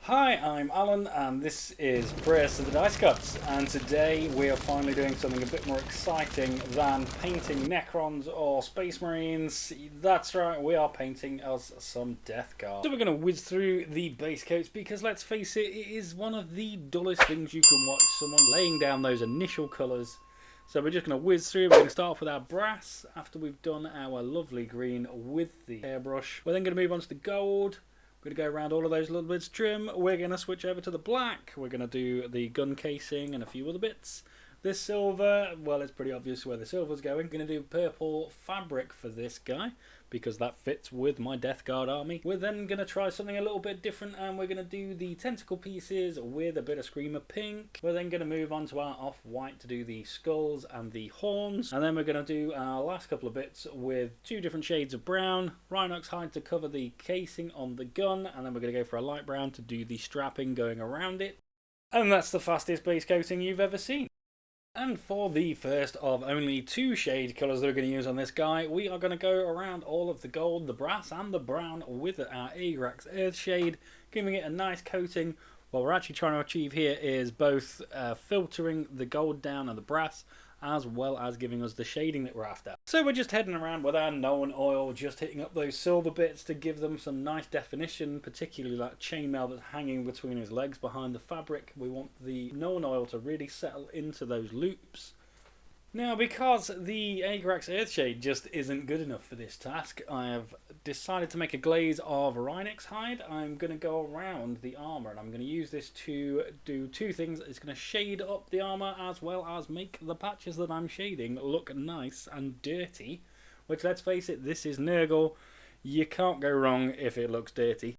Hi, I'm Alan, and this is Prayers to the Dice Gods, and today we are finally doing something a bit more exciting than painting Necrons or Space Marines. That's right, we are painting us some Death Guard. So we're going to whiz through the base coats because, let's face it, it is one of the dullest things you can watch, someone laying down those initial colours. So we're just going to whiz through. We're going to start off with our brass after we've done our lovely green with the airbrush. We're then going to move on to the gold. We're going to go around all of those little bits of trim. We're going to switch over to the black. We're going to do the gun casing and a few other bits. This silver, well, it's pretty obvious where the silver's going. Going to do purple fabric for this guy because that fits with my Death Guard army. We're then going to try something a little bit different, and we're going to do the tentacle pieces with a bit of Screamer pink. We're then going to move on to our off-white to do the skulls and the horns, and then we're going to do our last couple of bits with two different shades of brown, Rhinox hide to cover the casing on the gun, and then we're going to go for a light brown to do the strapping going around it. And that's the fastest base coating you've ever seen. And for the first of only two shade colours that we're going to use on this guy, we are going to go around all of the gold, the brass and the brown with our Agrax Earth shade, giving it a nice coating. What we're actually trying to achieve here is both filtering the gold down and the brass, as well as giving us the shading that we're after. So we're just heading around with our known oil, just hitting up those silver bits to give them some nice definition, particularly that chainmail that's hanging between his legs behind the fabric. We want the known oil to really settle into those loops. Now, because the Agrax Earthshade just isn't good enough for this task, I have decided to make a glaze of Rhinox hide. I'm going to go around the armour, and I'm going to use this to do two things. It's going to shade up the armour as well as make the patches that I'm shading look nice and dirty, which, let's face it, this is Nurgle. You can't go wrong if it looks dirty.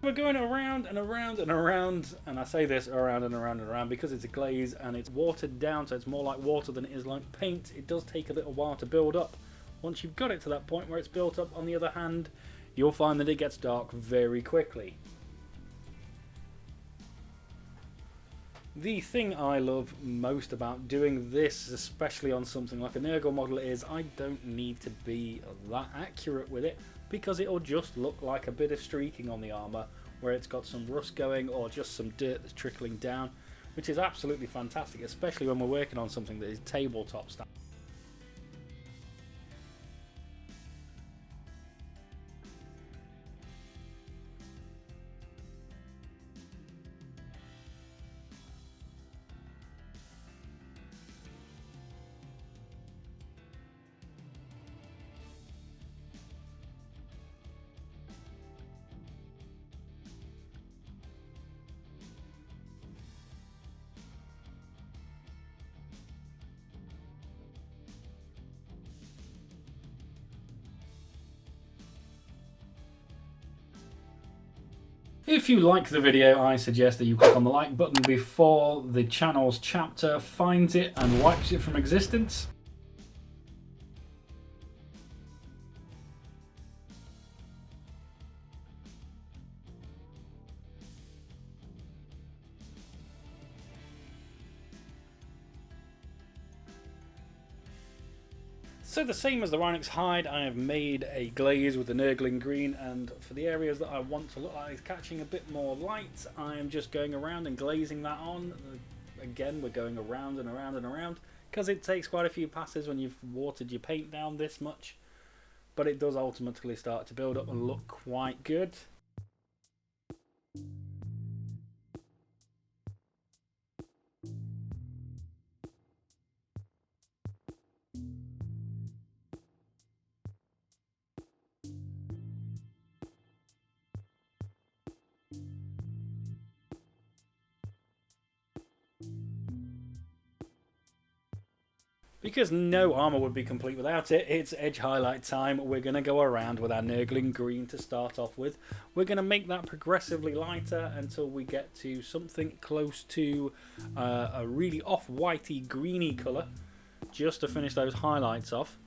We're going around and around and around, and I say this around and around and around because it's a glaze and it's watered down, so it's more like water than it is like paint. It does take a little while to build up. Once you've got it to that point where it's built up, on the other hand, you'll find that it gets dark very quickly. The thing I love most about doing this, especially on something like a Nurgle model, is I don't need to be that accurate with it, because it'll just look like a bit of streaking on the armour where it's got some rust going or just some dirt that's trickling down, which is absolutely fantastic, especially when we're working on something that is tabletop style. If you like the video, I suggest that you click on the like button before the channel's chapter finds it and wipes it from existence. So the same as the Rhinox hide, I have made a glaze with the Nurgling green, and for the areas that I want to look like it's catching a bit more light, I am just going around and glazing that on. Again, we're going around and around and around, because it takes quite a few passes when you've watered your paint down this much, but it does ultimately start to build up and look quite good. Because no armour would be complete without it, it's edge highlight time. We're going to go around with our Nurgling green to start off with. We're going to make that progressively lighter until we get to something close to a really off-whitey greeny colour, just to finish those highlights off.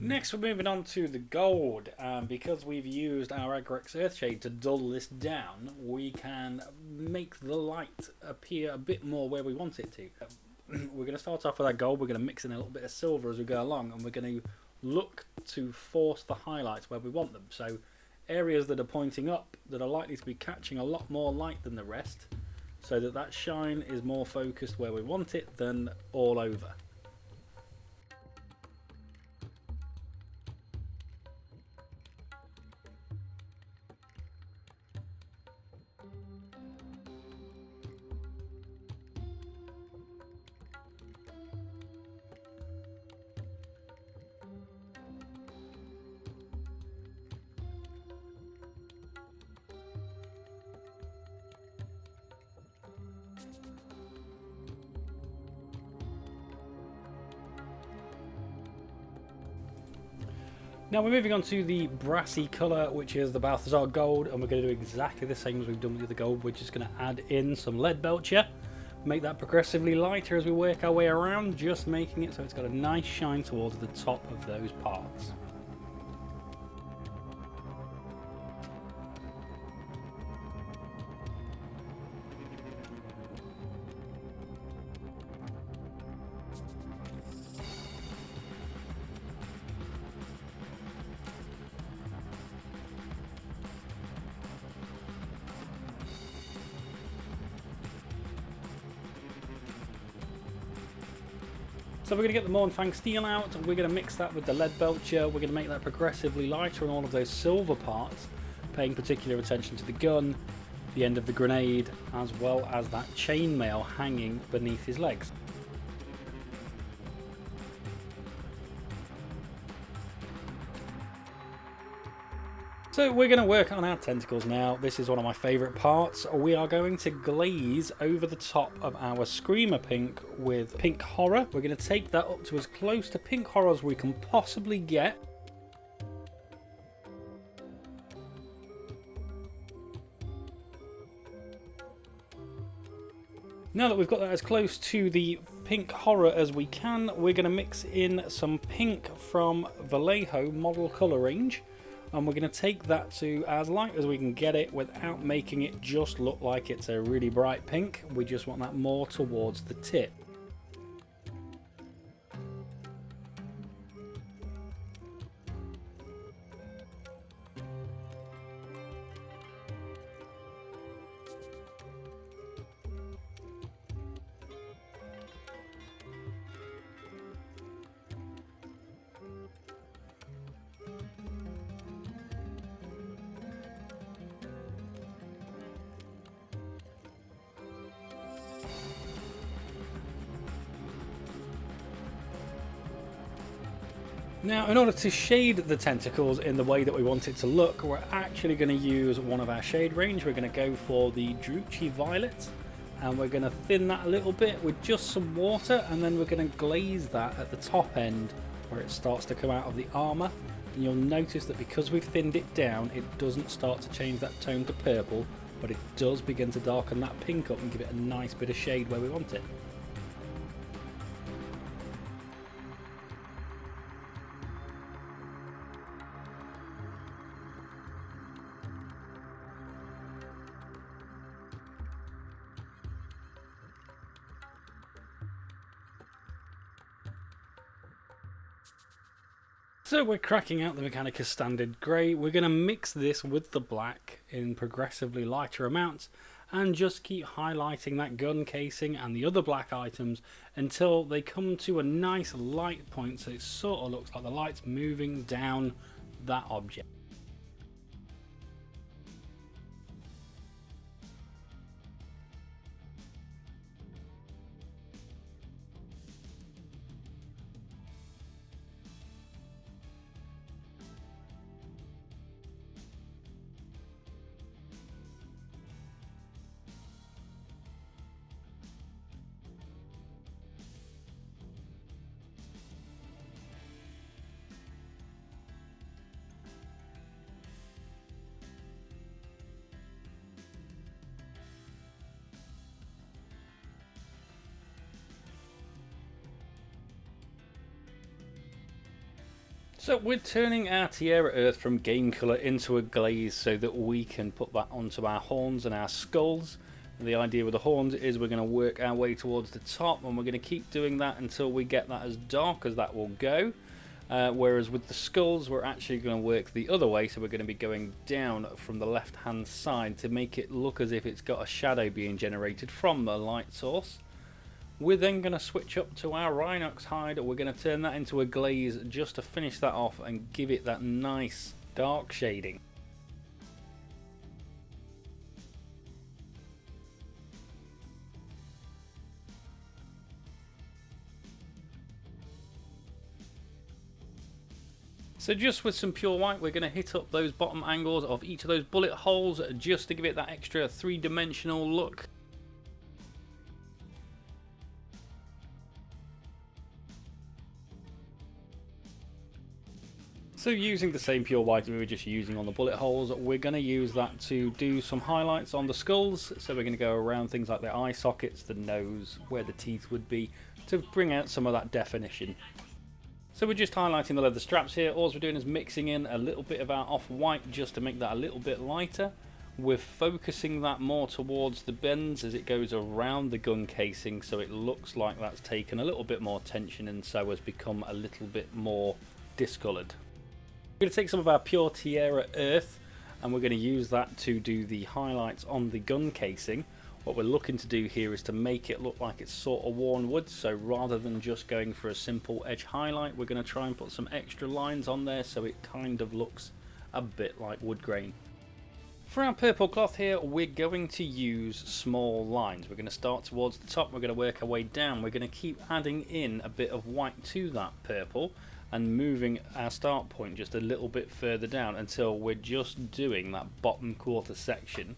Next we're moving on to the gold, because we've used our Agrex Earthshade to dull this down, we can make the light appear a bit more where we want it to. We're going to start off with our gold, we're going to mix in a little bit of silver as we go along, and we're going to look to force the highlights where we want them. So areas that are pointing up, that are likely to be catching a lot more light than the rest, so that that shine is more focused where we want it than all over. Now we're moving on to the brassy colour, which is the Balthasar gold, and we're going to do exactly the same as we've done with the gold. We're just going to add in some Leadbelcher, make that progressively lighter as we work our way around, just making it so it's got a nice shine towards the top of those parts. So we're going to get the Runefang steel out, and we're going to mix that with the Leadbelcher. We're going to make that progressively lighter on all of those silver parts, paying particular attention to the gun, the end of the grenade, as well as that chainmail hanging beneath his legs. So we're going to work on our tentacles now. This is one of my favourite parts. We are going to glaze over the top of our Screamer Pink with Pink Horror. We're going to take that up to as close to Pink Horror as we can possibly get. Now that we've got that as close to the Pink Horror as we can, we're going to mix in some pink from Vellejo model colour range. And we're going to take that to as light as we can get it without making it just look like it's a really bright pink. We just want that more towards the tip. Now, in order to shade the tentacles in the way that we want it to look, we're actually going to use one of our shade range. We're going to go for the Druchii Violet, and we're going to thin that a little bit with just some water, and then we're going to glaze that at the top end where it starts to come out of the armour. And you'll notice that because we've thinned it down, it doesn't start to change that tone to purple, but it does begin to darken that pink up and give it a nice bit of shade where we want it. So we're cracking out the Mecahnicus Standard Grey. We're going to mix this with the black in progressively lighter amounts and just keep highlighting that gun casing and the other black items until they come to a nice light point, so it sort of looks like the light's moving down that object. So we're turning our Tierra Earth from game colour into a glaze so that we can put that onto our horns and our skulls. And the idea with the horns is we're going to work our way towards the top, and we're going to keep doing that until we get that as dark as that will go. Whereas with the skulls, we're actually going to work the other way, so we're going to be going down from the left hand side to make it look as if it's got a shadow being generated from the light source. We're then going to switch up to our Rhinox hide. We're going to turn that into a glaze just to finish that off and give it that nice dark shading. So just with some pure white, we're going to hit up those bottom angles of each of those bullet holes just to give it that extra three-dimensional look. So using the same pure white we were just using on the bullet holes, we're going to use that to do some highlights on the skulls. So we're going to go around things like the eye sockets, the nose, where the teeth would be, to bring out some of that definition. So we're just highlighting the leather straps here. All we're doing is mixing in a little bit of our off-white just to make that a little bit lighter. We're focusing that more towards the bends as it goes around the gun casing, so it looks like that's taken a little bit more tension and so has become a little bit more discoloured. We're going to take some of our pure Tierra Earth and we're going to use that to do the highlights on the gun casing. What we're looking to do here is to make it look like it's sort of worn wood, so rather than just going for a simple edge highlight, we're going to try and put some extra lines on there so it kind of looks a bit like wood grain. For our purple cloth here, we're going to use small lines. We're going to start towards the top, we're going to work our way down, we're going to keep adding in a bit of white to that purple and moving our start point just a little bit further down until we're just doing that bottom quarter section.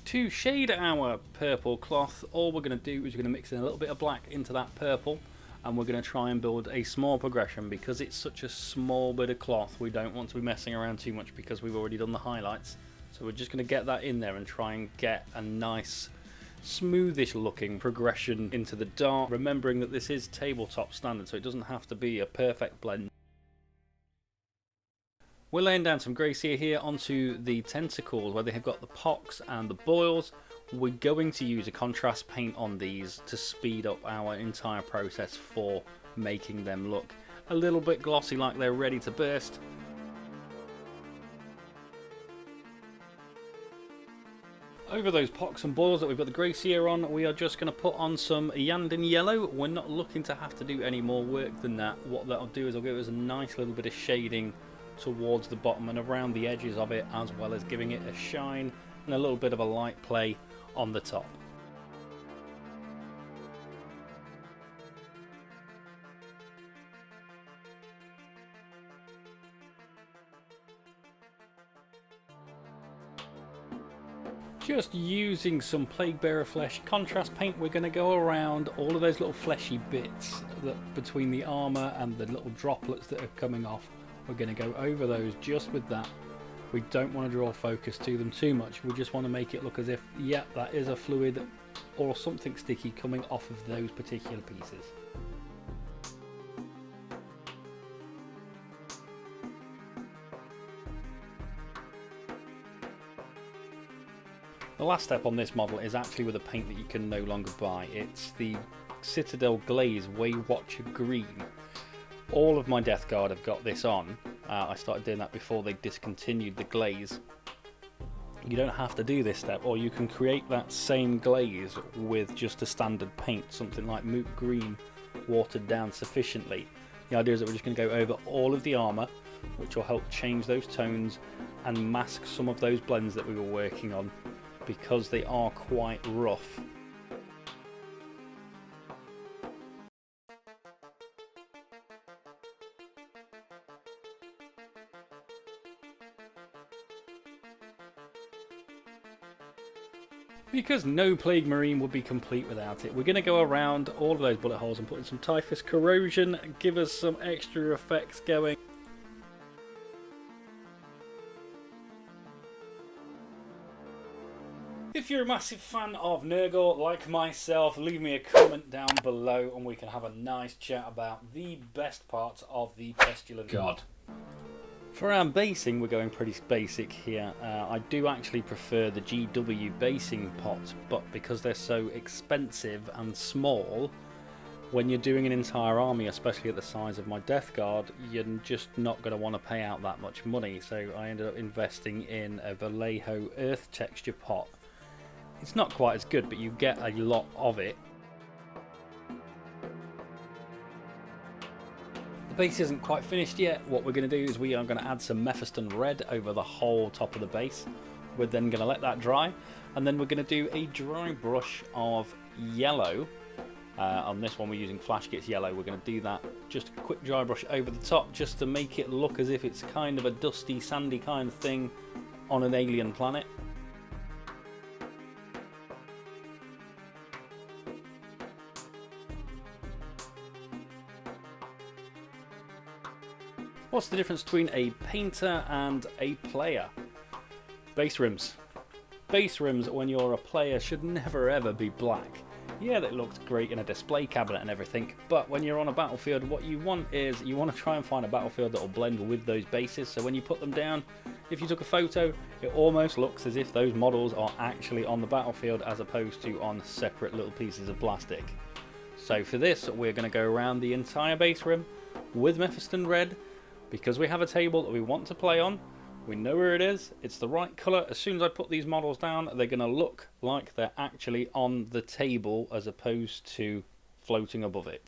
To shade our purple cloth, all we're going to do is we're going to mix in a little bit of black into that purple, and we're going to try and build a small progression. Because it's such a small bit of cloth, we don't want to be messing around too much because we've already done the highlights. So we're just going to get that in there and try and get a nice smoothish looking progression into the dark, remembering that this is tabletop standard, so it doesn't have to be a perfect blend. We're laying down some grey Seer here onto the tentacles where they have got the pocks and the boils. We're going to use a contrast paint on these to speed up our entire process for making them look a little bit glossy, like they're ready to burst. Over those pocks and boils that we've got the grey Seer on, we are just going to put on some Iyanden yellow. We're not looking to have to do any more work than that. What that'll do is I'll give us a nice little bit of shading towards the bottom and around the edges of it, as well as giving it a shine and a little bit of a light play on the top. Just using some Plaguebearer flesh contrast paint, we're going to go around all of those little fleshy bits that between the armour and the little droplets that are coming off. We're going to go over those just with that. We don't want to draw focus to them too much. We just want to make it look as if, yeah, that is a fluid or something sticky coming off of those particular pieces. The last step on this model is actually with a paint that you can no longer buy. It's the Citadel Glaze Waywatcher Green. All of my Death Guard have got this on. I started doing that before they discontinued the glaze. You don't have to do this step, or you can create that same glaze with just a standard paint, something like Moot Green, watered down sufficiently. The idea is that we're just going to go over all of the armour, which will help change those tones and mask some of those blends that we were working on, because they are quite rough. Because no Plague Marine would be complete without it, we're going to go around all of those bullet holes and put in some Typhus Corrosion, give us some extra effects going. If you're a massive fan of Nurgle, like myself, leave me a comment down below and we can have a nice chat about the best parts of the Pestilent God. For our basing, we're going pretty basic here. I do actually prefer the GW basing pots, but because they're so expensive and small, when you're doing an entire army, especially at the size of my Death Guard, you're just not going to want to pay out that much money. So I ended up investing in a Vellejo earth texture pot. It's not quite as good, but you get a lot of it. The base isn't quite finished yet. What we're going to do is we are going to add some Mephiston Red over the whole top of the base. We're then going to let that dry, and then we're going to do a dry brush of yellow. On this one we're using Flashkit's yellow. We're going to do that, just a quick dry brush over the top, just to make it look as if it's kind of a dusty, sandy kind of thing on an alien planet. What's the difference between a painter and a player? Base rims. Base rims, when you're a player, should never ever be black. Yeah, that looks great in a display cabinet and everything, but when you're on a battlefield, what you want is, you want to try and find a battlefield that will blend with those bases, so when you put them down, if you took a photo, it almost looks as if those models are actually on the battlefield as opposed to on separate little pieces of plastic. So for this, we're going to go around the entire base rim with Mephiston Red. Because we have a table that we want to play on, we know where it is, it's the right colour. As soon as I put these models down, they're going to look like they're actually on the table as opposed to floating above it.